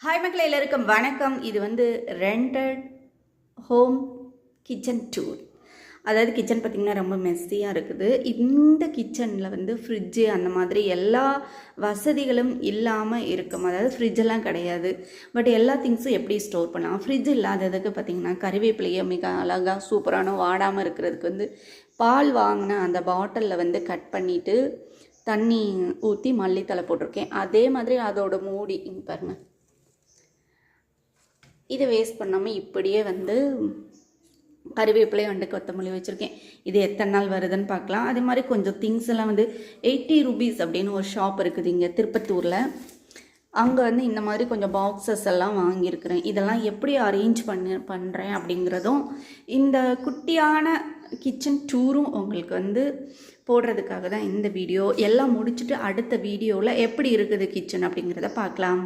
Hi மக்களே, எல்லாருக்கும் வணக்கம். இது வந்து ரெண்டட் ஹோம் கிச்சன் டூர். அதாவது கிச்சன் பார்த்திங்கன்னா ரொம்ப மெஸ்ஸியாக இருக்குது. இந்த கிச்சனில் வந்து ஃப்ரிட்ஜு அந்த மாதிரி எல்லா வசதிகளும் இல்லாமல் இருக்கும். அதாவது ஃப்ரிட்ஜெல்லாம் கிடையாது. பட் எல்லா திங்ஸும் எப்படி ஸ்டோர் பண்ணலாம். ஃப்ரிட்ஜ் இல்லாததுக்கு பார்த்திங்கன்னா கறிவேப்பிலையை மிக அழகாக சூப்பரான வாடாமல் இருக்கிறதுக்கு வந்து பால் வாங்கின அந்த பாட்டிலில் வந்து கட் பண்ணிவிட்டு தண்ணி ஊற்றி மல்லித்தலை போட்டிருக்கேன். அதே மாதிரி அதோட மூடி இங்கே பாருங்கள், இதை வேஸ்ட் பண்ணாமல் இப்படியே வந்து கறிவேப்பிலை வந்து கொத்தமல்லி வச்சுருக்கேன். இது எத்தனை நாள் வருதுன்னு பார்க்கலாம். அதே மாதிரி கொஞ்சம் திங்ஸ் எல்லாம் வந்து 80 rupees அப்படின்னு ஒரு ஷாப் இருக்குது இங்கே திருப்பத்தூரில். அங்கே வந்து இந்த மாதிரி கொஞ்சம் பாக்ஸஸ் எல்லாம் வாங்கியிருக்கிறேன். இதெல்லாம் எப்படி அரேஞ்ச் பண்ணுறேன் அப்படிங்கிறதும் இந்த குட்டியான கிச்சன் டூரும் உங்களுக்கு வந்து போடுறதுக்காக தான் இந்த வீடியோ. எல்லாம் முடிச்சுட்டு அடுத்த வீடியோவில் எப்படி இருக்குது கிச்சன் அப்படிங்கிறத பார்க்கலாம்.